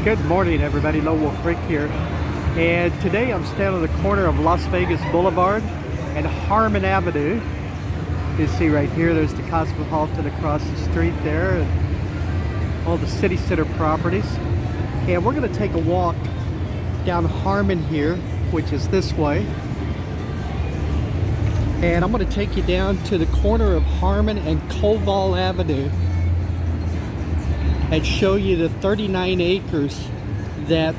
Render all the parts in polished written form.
Good morning, everybody. Low Wolf Rick here, and today I'm standing on the corner of Las Vegas Boulevard and Harmon Avenue. You see right here, there's the Cosmopolitan across the street there, and all the city center properties. And we're going to take a walk down Harmon here, which is this way. And I'm going to take you down to the corner of Harmon and Koval Avenue and show you the 39 acres that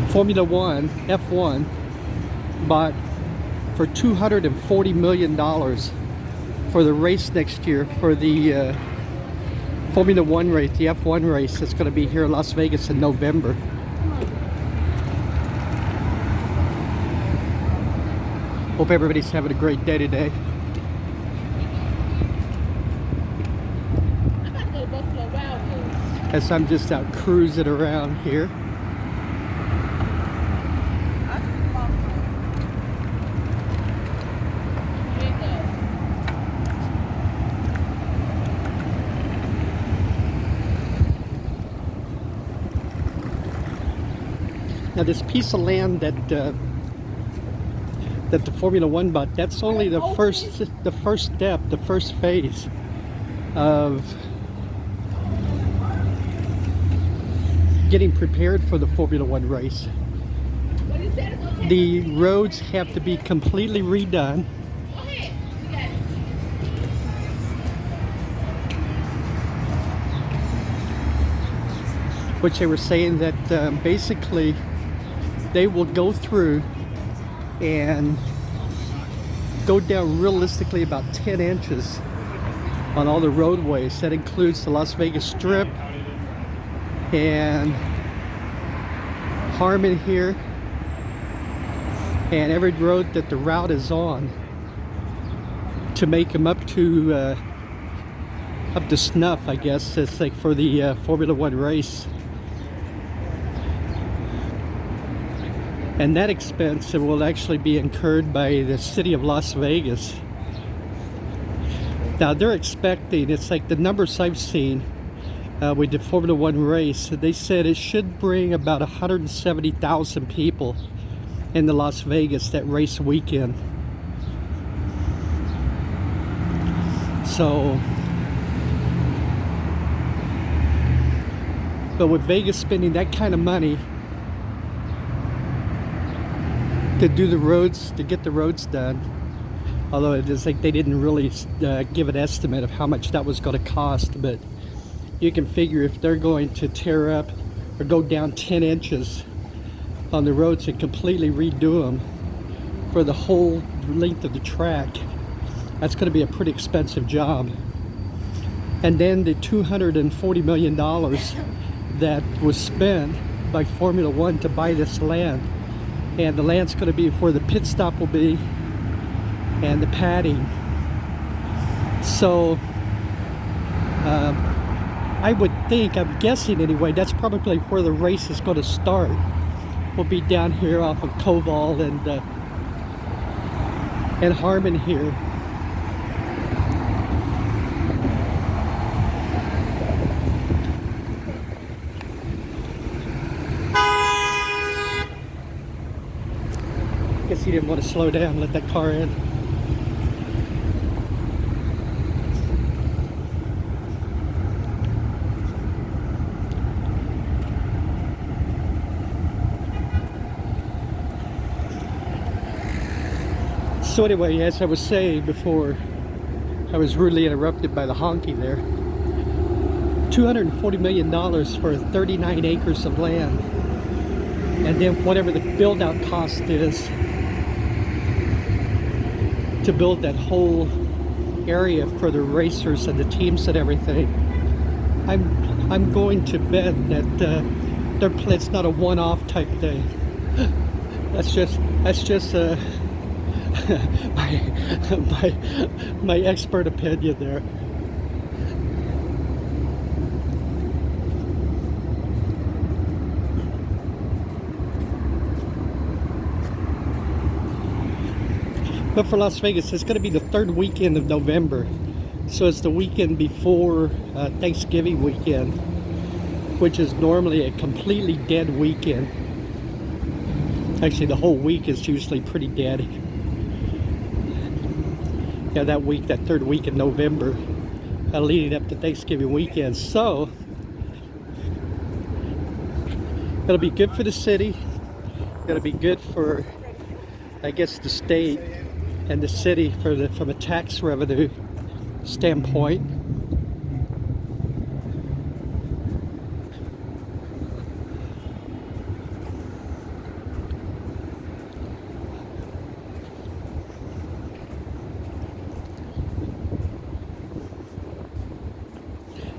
Formula One, F1, bought for $240 million for the race next year, for the Formula One race, the F1 race that's going to be here in Las Vegas in November. Hope everybody's having a great day today. As I'm just out cruising around here. Now this piece of land that the Formula One bought, that's only the first step, the first phase of getting prepared for the Formula One race. The roads have to be completely redone. Which they were saying that basically they will go through and go down realistically about 10 inches on all the roadways. That includes the Las Vegas Strip and Harmon here, and every road that the route is on, to make them up to snuff, I guess. It's like for the Formula One race. And that expense will actually be incurred by the city of Las Vegas. Now they're expecting, it's like the numbers I've seen with the Formula One race, they said it should bring about 170,000 people in the Las Vegas that race weekend. So, but with Vegas spending that kind of money to do the roads, to get the roads done, although it is like they didn't really give an estimate of how much that was going to cost, but you can figure if they're going to tear up or go down 10 inches on the roads and completely redo them for the whole length of the track, that's going to be a pretty expensive job. And then the $240 million that was spent by Formula One to buy this land, and the land's going to be where the pit stop will be and the padding. So I would think, I'm guessing anyway, that's probably where the race is going to start. We'll be down here off of Koval and Harmon here. I guess he didn't want to slow down and let that car in. So anyway, as I was saying before, I was rudely interrupted by the honky there. $240 million for 39 acres of land. And then whatever the build out cost is to build that whole area for the racers and the teams and everything. I'm going to bet that it's not a one-off type thing. That's just my expert opinion there. But for Las Vegas, it's going to be the third weekend of November. So it's the weekend before Thanksgiving weekend. which is normally a completely dead weekend. Actually, the whole week is usually pretty dead. Yeah, that week, that third week in November, leading up to Thanksgiving weekend. So it'll be good for the city. It'll be good for, I guess, the state and the city from a tax revenue standpoint.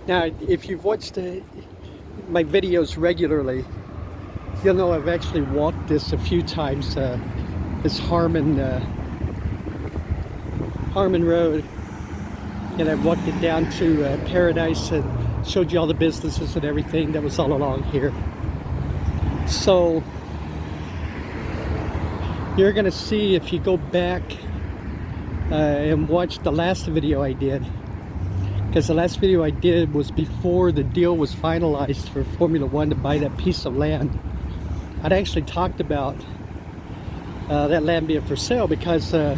Now, if you've watched my videos regularly, you'll know I've actually walked this a few times, this Harmon Road, and I've walked it down to Paradise and showed you all the businesses and everything that was all along here. So you're gonna see, if you go back and watch the last video I did, because the last video I did was before the deal was finalized for Formula One to buy that piece of land. I'd actually talked about that land being for sale, because I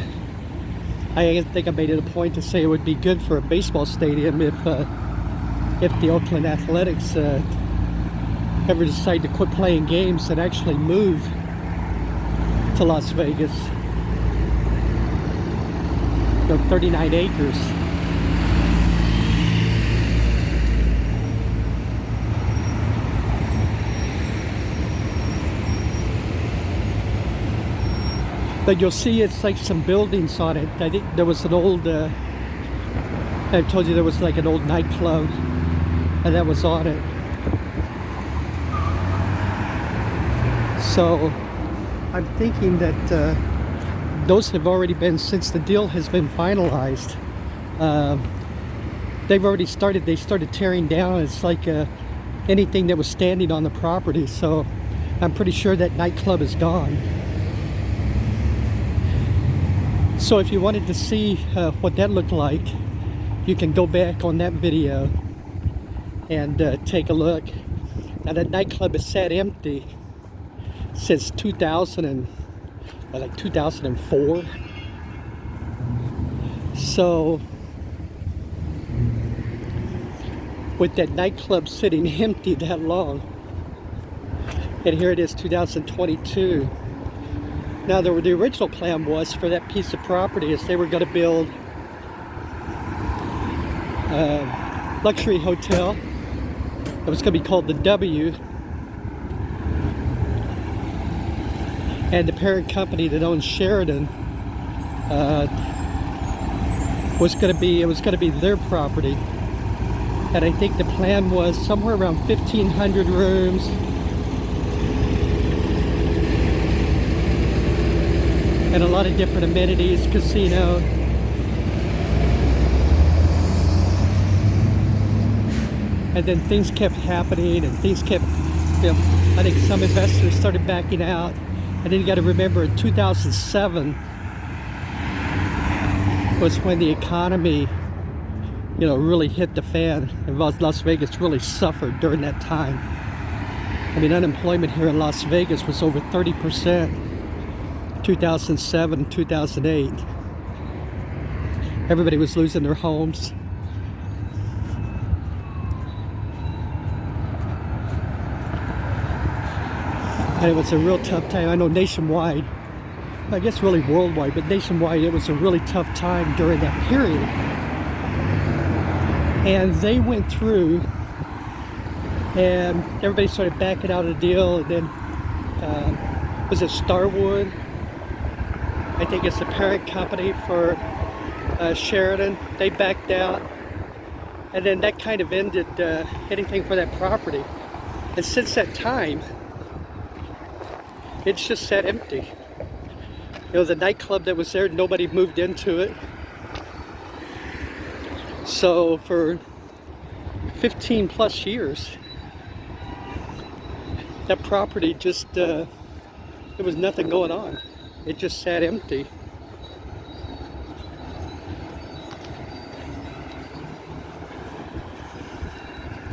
think I made it a point to say it would be good for a baseball stadium if the Oakland Athletics ever decide to quit playing games and actually move to Las Vegas. 39 acres. But you'll see it's like some buildings on it. I think there was an old, I told you there was like an old nightclub, and that was on it. So I'm thinking that those have already been, since the deal has been finalized, they've already started, they started tearing down. It's like anything that was standing on the property. So I'm pretty sure that nightclub is gone. So if you wanted to see what that looked like, you can go back on that video and take a look. Now that nightclub has sat empty since 2004. So with that nightclub sitting empty that long, and here it is, 2022. Now, the original plan was for that piece of property is they were going to build a luxury hotel. It was going to be called the W. And the parent company that owns Sheraton was going to be their property. And I think the plan was somewhere around 1,500 rooms. And a lot of different amenities, casino. And then things kept happening, and things kept, I think some investors started backing out. And then you got to remember, in 2007 was when the economy, really hit the fan, and Las Vegas really suffered during that time. I mean, unemployment here in Las Vegas was over 30%. 2007, 2008. Everybody was losing their homes. And it was a real tough time. I know nationwide, I guess really worldwide, but nationwide it was a really tough time during that period. And they went through, and everybody started backing out of the deal, and then was it Starwood? I think it's the parent company for Sheraton. They backed out, and then that kind of ended anything for that property. And since that time, it's just sat empty. The nightclub that was there, nobody moved into it. So for 15 plus years, that property just, there was nothing going on. It just sat empty.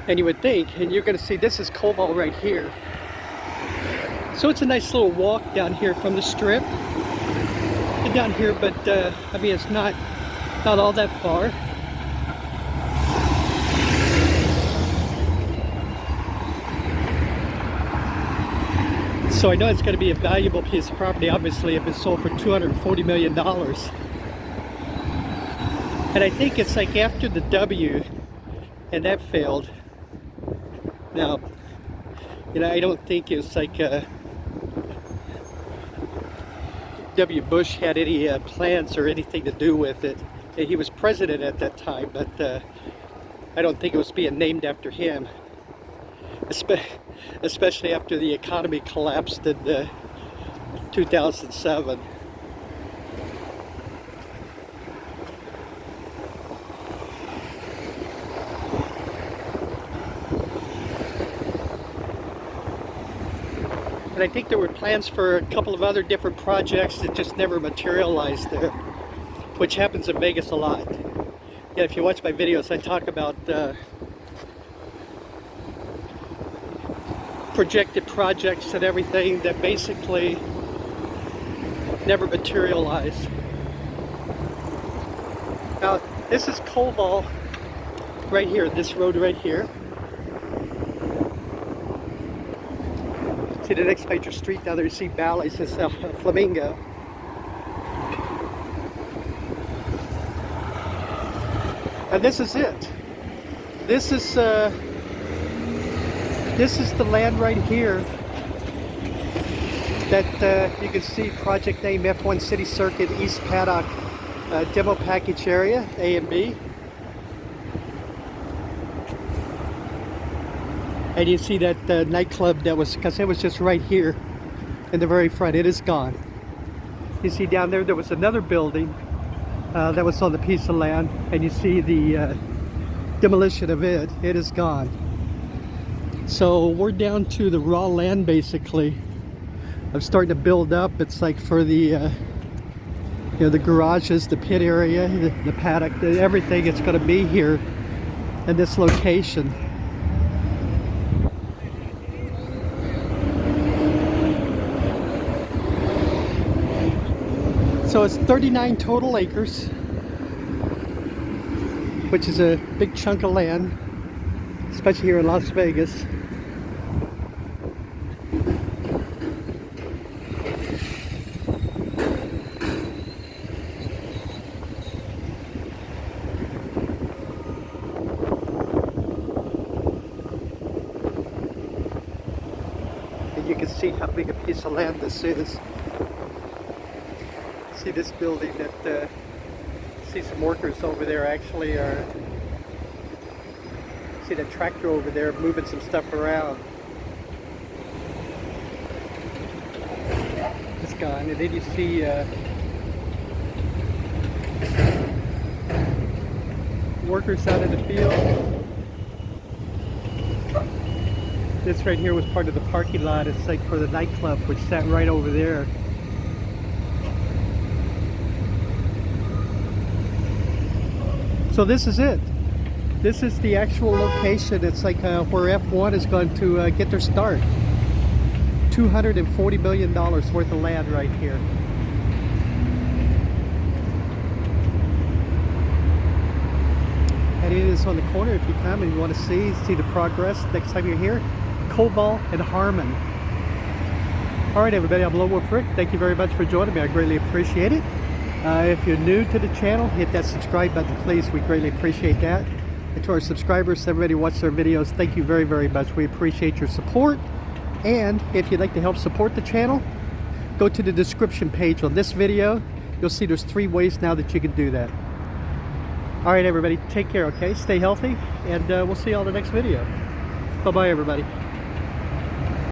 And you would think, and you're going to see this is Koval right here. So it's a nice little walk down here from the strip. And down here, but I mean, it's not all that far. So I know it's going to be a valuable piece of property, obviously, if it's sold for $240 million. And I think it's like after the W, and that failed. Now, you know, I don't think it's like W. Bush had any plans or anything to do with it. He was president at that time, but I don't think it was being named after him. Especially after the economy collapsed in 2007. And I think there were plans for a couple of other different projects that just never materialized there, which happens in Vegas a lot. Yeah, if you watch my videos, I talk about projected projects and everything that basically never materialize. Now, this is Koval right here, this road right here. See the next major street down there, you see Bally's, it's Flamingo. And this is it. This is the land right here that you can see, project name F1 City Circuit East Paddock demo package area, A and B. And you see that nightclub that was, because it was just right here in the very front, it is gone. You see down there, there was another building that was on the piece of land, and you see the demolition of it, it is gone. So we're down to the raw land basically. I'm starting to build up. It's like for the you know, the garages, the pit area, the paddock, everything. It's going to be here in this location. So it's 39 total acres, which is a big chunk of land, especially here in Las Vegas. And you can see how big a piece of land this is. See this building that see some workers over there actually are, see that tractor over there moving some stuff around. It's gone. And then you see workers out in the field. This right here was part of the parking lot. It's like for the nightclub, which sat right over there. So this is it. This is the actual location. It's like where F1 is going to get their start. $240 million worth of land right here. And it is on the corner if you come and you want to see the progress next time you're here. Koval and Harmon. All right, everybody, I'm Lone Wolf Rick. Thank you very much for joining me. I greatly appreciate it. If you're new to the channel, hit that subscribe button, please. We greatly appreciate that. And to our subscribers, everybody who watches our videos, thank you very, very much. We appreciate your support. And if you'd like to help support the channel, go to the description page on this video. You'll see there's 3 ways now that you can do that. All right, everybody, take care, okay? Stay healthy, and we'll see you on the next video. Bye-bye, everybody.